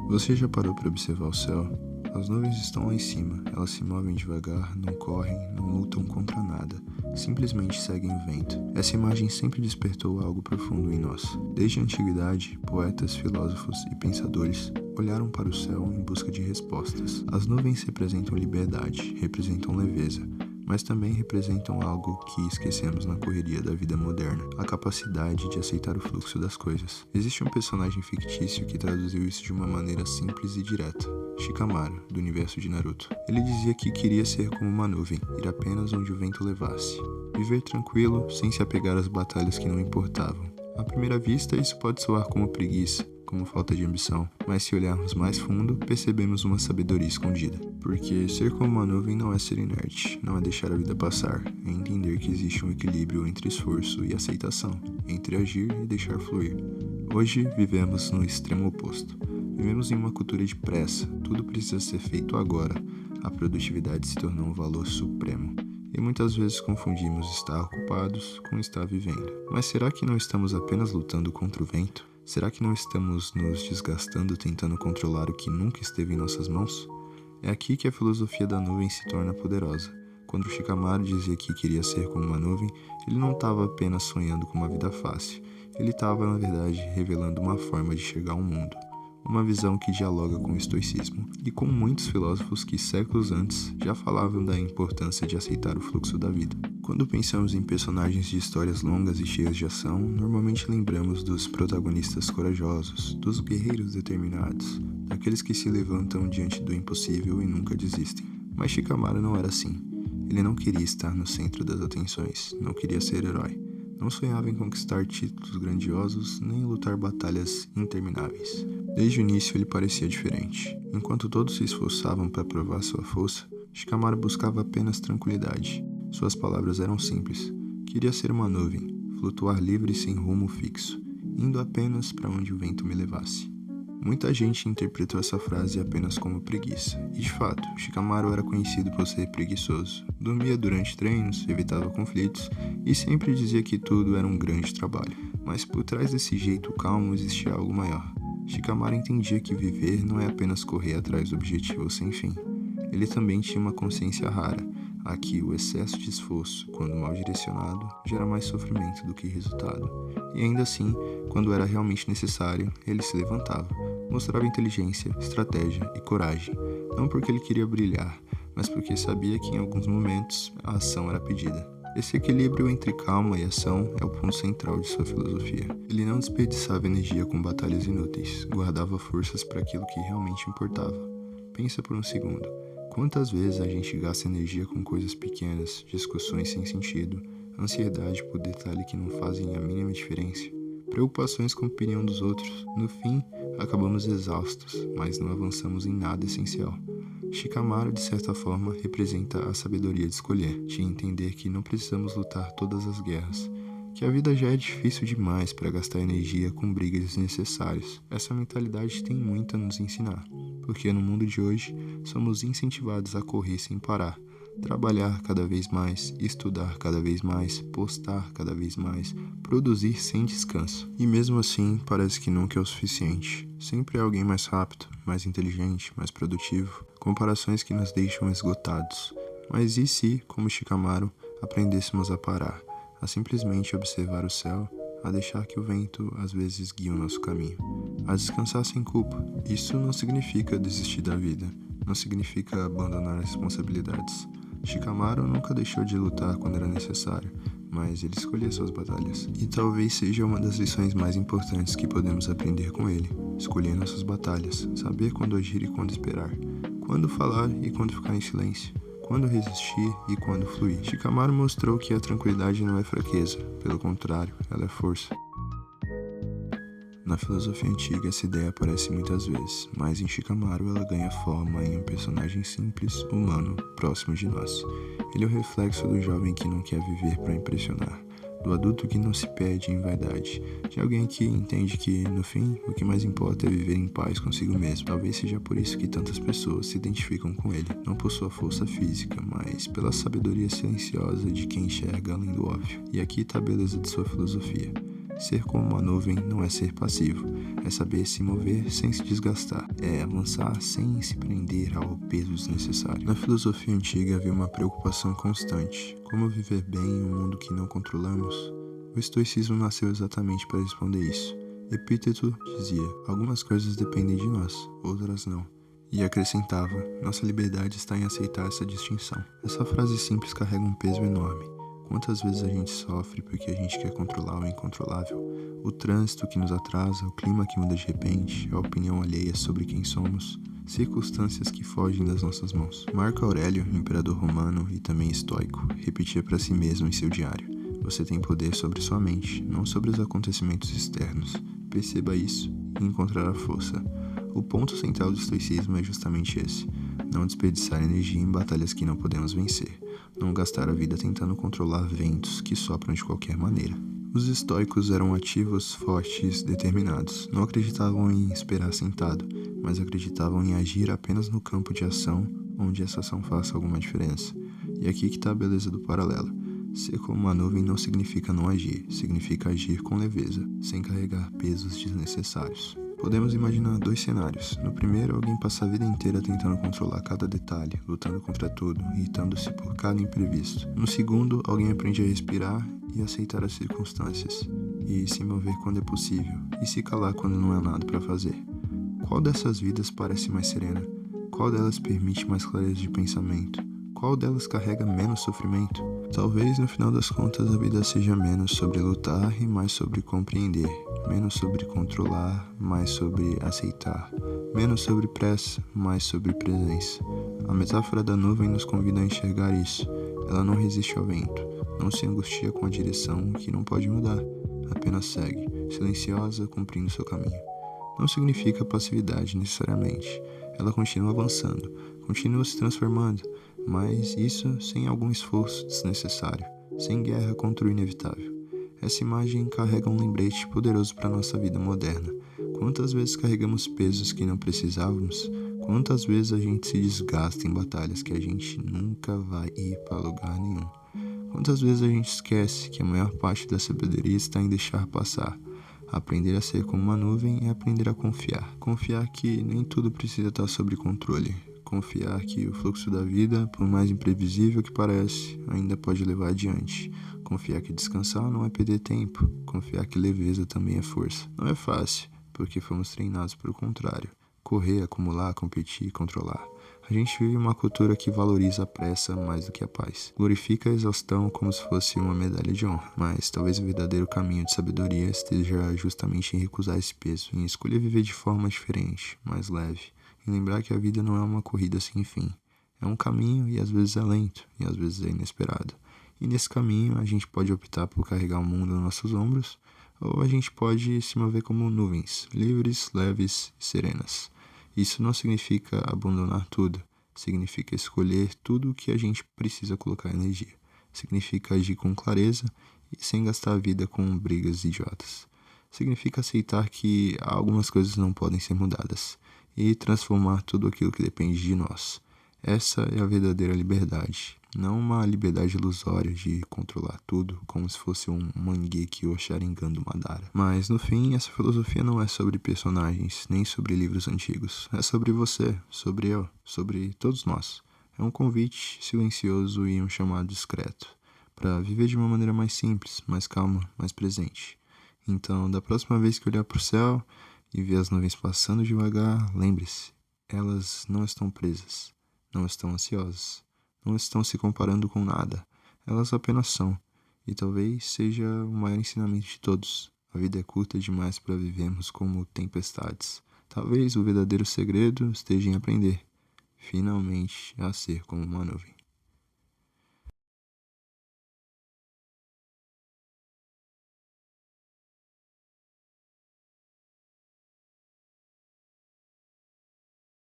Você já parou para observar o céu? As nuvens estão lá em cima, elas se movem devagar, não correm, não lutam contra nada, simplesmente seguem o vento. Essa imagem sempre despertou algo profundo em nós. Desde a antiguidade, poetas, filósofos e pensadores olharam para o céu em busca de respostas. As nuvens representam liberdade, representam leveza, mas também representam algo que esquecemos na correria da vida moderna, a capacidade de aceitar o fluxo das coisas. Existe um personagem fictício que traduziu isso de uma maneira simples e direta. Shikamaru, do universo de Naruto. Ele dizia que queria ser como uma nuvem, ir apenas onde o vento levasse. Viver tranquilo, sem se apegar às batalhas que não importavam. À primeira vista, isso pode soar como preguiça, como falta de ambição, mas se olharmos mais fundo, percebemos uma sabedoria escondida. Porque ser como uma nuvem não é ser inerte, não é deixar a vida passar, é entender que existe um equilíbrio entre esforço e aceitação, entre agir e deixar fluir. Hoje, vivemos no extremo oposto. Vivemos em uma cultura de pressa, tudo precisa ser feito agora. A produtividade se tornou um valor supremo. E muitas vezes confundimos estar ocupados com estar vivendo. Mas será que não estamos apenas lutando contra o vento? Será que não estamos nos desgastando tentando controlar o que nunca esteve em nossas mãos? É aqui que a filosofia da nuvem se torna poderosa. Quando Shikamaru dizia que queria ser como uma nuvem, ele não estava apenas sonhando com uma vida fácil. Ele estava, na verdade, revelando uma forma de chegar ao mundo. Uma visão que dialoga com o estoicismo e com muitos filósofos que séculos antes já falavam da importância de aceitar o fluxo da vida. Quando pensamos em personagens de histórias longas e cheias de ação, normalmente lembramos dos protagonistas corajosos, dos guerreiros determinados, daqueles que se levantam diante do impossível e nunca desistem. Mas Shikamaru não era assim. Ele não queria estar no centro das atenções, não queria ser herói. Não sonhava em conquistar títulos grandiosos, nem em lutar batalhas intermináveis. Desde o início ele parecia diferente. Enquanto todos se esforçavam para provar sua força, Shikamaru buscava apenas tranquilidade. Suas palavras eram simples. Queria ser uma nuvem, flutuar livre sem rumo fixo, indo apenas para onde o vento me levasse. Muita gente interpretou essa frase apenas como preguiça, e de fato, Shikamaru era conhecido por ser preguiçoso. Dormia durante treinos, evitava conflitos e sempre dizia que tudo era um grande trabalho. Mas por trás desse jeito calmo existia algo maior. Shikamaru entendia que viver não é apenas correr atrás do objetivo sem fim. Ele também tinha uma consciência rara, a que o excesso de esforço, quando mal direcionado, gera mais sofrimento do que resultado. E ainda assim, quando era realmente necessário, ele se levantava. Mostrava inteligência, estratégia e coragem, não porque ele queria brilhar, mas porque sabia que em alguns momentos a ação era pedida. Esse equilíbrio entre calma e ação é o ponto central de sua filosofia. Ele não desperdiçava energia com batalhas inúteis, guardava forças para aquilo que realmente importava. Pensa por um segundo. Quantas vezes a gente gasta energia com coisas pequenas, discussões sem sentido, ansiedade por detalhe que não fazem a mínima diferença, preocupações com a opinião dos outros. No fim, acabamos exaustos, mas não avançamos em nada essencial. Shikamaru, de certa forma, representa a sabedoria de escolher, de entender que não precisamos lutar todas as guerras, que a vida já é difícil demais para gastar energia com brigas desnecessárias. Essa mentalidade tem muito a nos ensinar, porque no mundo de hoje somos incentivados a correr sem parar, trabalhar cada vez mais, estudar cada vez mais, postar cada vez mais, produzir sem descanso. E mesmo assim, parece que nunca é o suficiente. Sempre há alguém mais rápido, mais inteligente, mais produtivo, comparações que nos deixam esgotados. Mas e se, como Shikamaru, aprendêssemos a parar, a simplesmente observar o céu, a deixar que o vento às vezes guie o nosso caminho, a descansar sem culpa? Isso não significa desistir da vida, não significa abandonar as responsabilidades. Shikamaru nunca deixou de lutar quando era necessário, mas ele escolhia suas batalhas. E talvez seja uma das lições mais importantes que podemos aprender com ele: escolher nossas batalhas, saber quando agir e quando esperar, quando falar e quando ficar em silêncio, quando resistir e quando fluir. Shikamaru mostrou que a tranquilidade não é fraqueza, pelo contrário, ela é força. Na filosofia antiga, essa ideia aparece muitas vezes, mas em Shikamaru ela ganha forma em um personagem simples, humano, próximo de nós. Ele é o reflexo do jovem que não quer viver para impressionar, do adulto que não se perde em vaidade, de alguém que entende que, no fim, o que mais importa é viver em paz consigo mesmo. Talvez seja por isso que tantas pessoas se identificam com ele, não por sua força física, mas pela sabedoria silenciosa de quem enxerga além do óbvio. E aqui está a beleza de sua filosofia. Ser como uma nuvem não é ser passivo, é saber se mover sem se desgastar, é avançar sem se prender ao peso desnecessário. Na filosofia antiga havia uma preocupação constante: como viver bem em um mundo que não controlamos? O estoicismo nasceu exatamente para responder isso. Epíteto dizia: algumas coisas dependem de nós, outras não. E acrescentava: nossa liberdade está em aceitar essa distinção. Essa frase simples carrega um peso enorme. Quantas vezes a gente sofre porque a gente quer controlar o incontrolável? O trânsito que nos atrasa, o clima que muda de repente, a opinião alheia sobre quem somos, circunstâncias que fogem das nossas mãos. Marco Aurélio, imperador romano e também estoico, repetia para si mesmo em seu diário: você tem poder sobre sua mente, não sobre os acontecimentos externos. Perceba isso e encontrará força. O ponto central do estoicismo é justamente esse: não desperdiçar energia em batalhas que não podemos vencer, não gastar a vida tentando controlar ventos que sopram de qualquer maneira. Os estoicos eram ativos, fortes, determinados. Não acreditavam em esperar sentado, mas acreditavam em agir apenas no campo de ação, onde essa ação faça alguma diferença. E aqui que está a beleza do paralelo. Ser como uma nuvem não significa não agir, significa agir com leveza, sem carregar pesos desnecessários. Podemos imaginar 2 cenários. No primeiro, alguém passa a vida inteira tentando controlar cada detalhe, lutando contra tudo, irritando-se por cada imprevisto. No segundo, alguém aprende a respirar e aceitar as circunstâncias, e se mover quando é possível, e se calar quando não há nada para fazer. Qual dessas vidas parece mais serena? Qual delas permite mais clareza de pensamento? Qual delas carrega menos sofrimento? Talvez no final das contas a vida seja menos sobre lutar e mais sobre compreender, menos sobre controlar, mais sobre aceitar, menos sobre pressa, mais sobre presença. A metáfora da nuvem nos convida a enxergar isso. Ela não resiste ao vento, não se angustia com a direção que não pode mudar, apenas segue, silenciosa, cumprindo seu caminho. Não significa passividade necessariamente. Ela continua avançando, continua se transformando, mas isso sem algum esforço desnecessário, sem guerra contra o inevitável. Essa imagem carrega um lembrete poderoso para a nossa vida moderna. Quantas vezes carregamos pesos que não precisávamos? Quantas vezes a gente se desgasta em batalhas que a gente nunca vai ir para lugar nenhum? Quantas vezes a gente esquece que a maior parte da sabedoria está em deixar passar? Aprender a ser como uma nuvem é aprender a confiar. Confiar que nem tudo precisa estar sob controle. Confiar que o fluxo da vida, por mais imprevisível que pareça, ainda pode levar adiante. Confiar que descansar não é perder tempo. Confiar que leveza também é força. Não é fácil, porque fomos treinados para o contrário. Correr, acumular, competir, controlar. A gente vive uma cultura que valoriza a pressa mais do que a paz. Glorifica a exaustão como se fosse uma medalha de honra. Mas talvez o verdadeiro caminho de sabedoria esteja justamente em recusar esse peso, em escolher viver de forma diferente, mais leve, em lembrar que a vida não é uma corrida sem fim. É um caminho e às vezes é lento, e às vezes é inesperado. E nesse caminho a gente pode optar por carregar o mundo nos nossos ombros, ou a gente pode se mover como nuvens, livres, leves e serenas. Isso não significa abandonar tudo, significa escolher tudo o que a gente precisa colocar energia. Significa agir com clareza e sem gastar a vida com brigas idiotas. Significa aceitar que algumas coisas não podem ser mudadas e transformar tudo aquilo que depende de nós. Essa é a verdadeira liberdade, não uma liberdade ilusória de controlar tudo como se fosse um Mangekyou ou Sharingan do Madara. Mas no fim, essa filosofia não é sobre personagens, nem sobre livros antigos. É sobre você, sobre eu, sobre todos nós. É um convite silencioso e um chamado discreto para viver de uma maneira mais simples, mais calma, mais presente. Então, da próxima vez que olhar para o céu e ver as nuvens passando devagar, lembre-se, elas não estão presas, não estão ansiosas, não estão se comparando com nada, elas apenas são, e talvez seja o maior ensinamento de todos. A vida é curta demais para vivermos como tempestades. Talvez o verdadeiro segredo esteja em aprender, finalmente, a ser como uma nuvem.